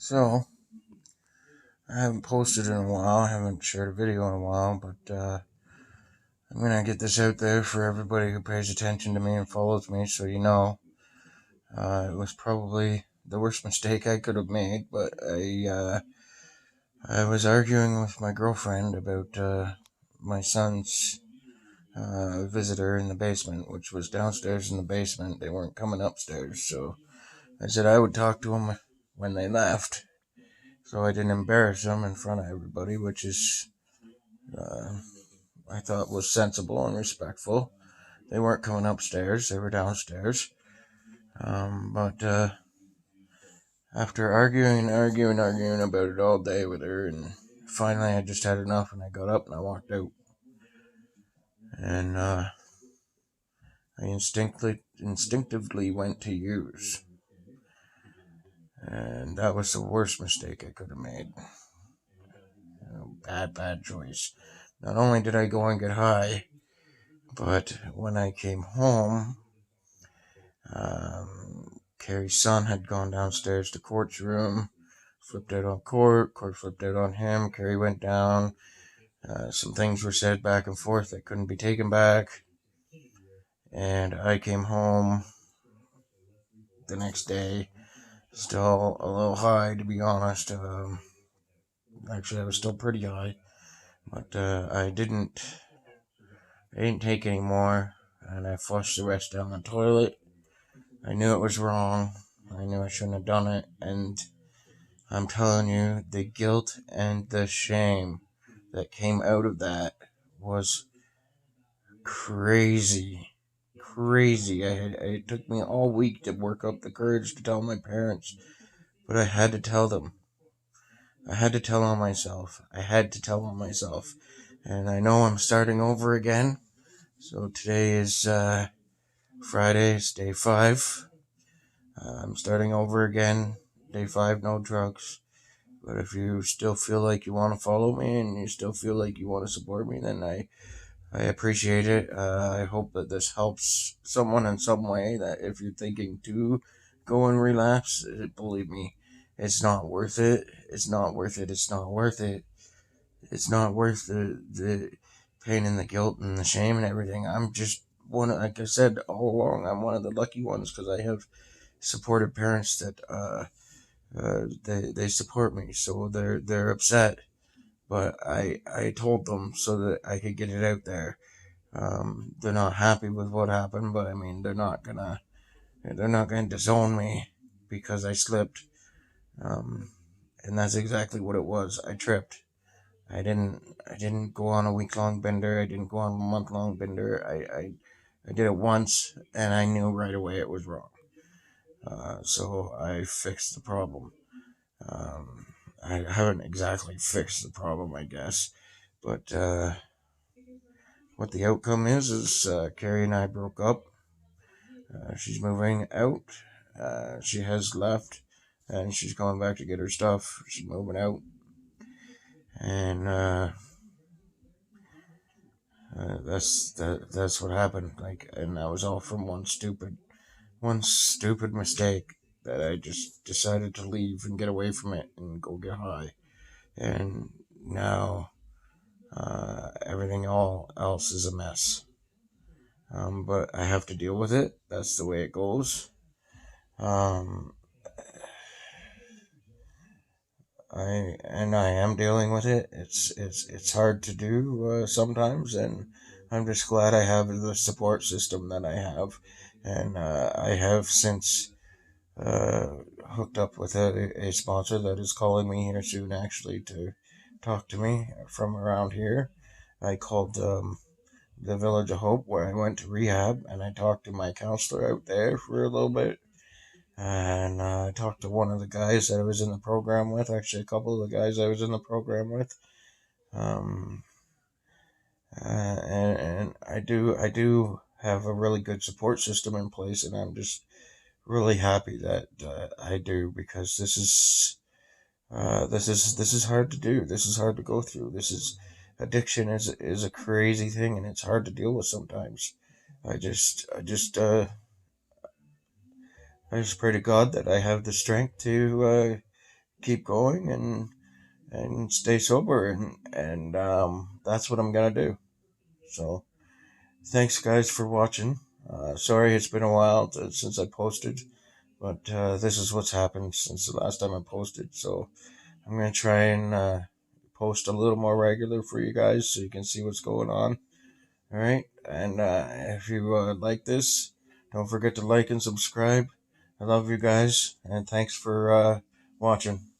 So, I haven't posted in a while, I haven't shared a video in a while, but I'm gonna get this out there for everybody who pays attention to me and follows me, so you know. It was probably the worst mistake I could have made, but I was arguing with my girlfriend about my son's visitor in the basement, which was downstairs in the basement. They weren't coming upstairs, so I said I would talk to them when they left, so I didn't embarrass them in front of everybody, which is uh, I thought was sensible and respectful. They weren't coming upstairs; they were downstairs. But after arguing about it all day with her, and finally I just had enough, and I got up and I walked out. And I instinctively went to use, and that was the worst mistake I could have made. Bad choice. Not only did I go and get high, but when I came home, Carrie's son had gone downstairs to Court's room, flipped out on Court flipped out on him, Carrie went down, some things were said back and forth that couldn't be taken back, and I came home the next day, still a little high to be honest. Actually, I was still pretty high, but I didn't take any more, and I flushed the rest down the toilet. I knew it was wrong. I knew I shouldn't have done it, and I'm telling you, the guilt and the shame that came out of that was crazy. Crazy. It took me all week to work up the courage to tell my parents, but I had to tell them. I had to tell on myself. I had to tell on myself. And I know I'm starting over again. So today is Friday, it's day 5. I'm starting over again. Day 5, no drugs. But if you still feel like you want to follow me and you still feel like you want to support me, then I appreciate it. I hope that this helps someone in some way, that if you're thinking to go and relapse, believe me, it's not worth it. It's not worth it. It's not worth it. It's not worth the pain and the guilt and the shame and everything. I'm just like I said all along, I'm one of the lucky ones because I have supportive parents that they support me, so they're upset, but I told them so that I could get it out there. They're not happy with what happened, but I mean they're not gonna disown me because I slipped. Um, and that's exactly what it was. I tripped. I didn't go on a week-long bender. I didn't go on a month-long bender. I did it once, and I knew right away it was wrong. So I fixed the problem. Um, I haven't exactly fixed the problem, I guess, but what the outcome is Carrie and I broke up. She's moving out. She has left, and she's going back to get her stuff. She's moving out, and that's what happened. Like, and that was all from one stupid mistake that I just decided to leave and get away from it and go get high. And now everything all else is a mess. But I have to deal with it. That's the way it goes. Um, I am dealing with it. It's hard to do sometimes, and I'm just glad I have the support system that I have, and I have since uh, hooked up with a sponsor that is calling me here soon, actually, to talk to me from around here. I called the Village of Hope where I went to rehab, and I talked to my counselor out there for a little bit. And I talked to one of the guys that I was in the program with, actually, a couple of the guys I was in the program with. Um, and I do have a really good support system in place, and I'm just really happy that I do, because this is hard to do. This is hard to go through. This is addiction is a crazy thing, and it's hard to deal with sometimes. I just pray to God that I have the strength keep going and stay sober, and that's what I'm gonna do. So thanks guys for watching. Sorry it's been a while since I posted, but this is what's happened since the last time I posted. So I'm gonna try and post a little more regular for you guys so you can see what's going on. All right, and if you like this, don't forget to like and subscribe. I love you guys, and thanks for watching.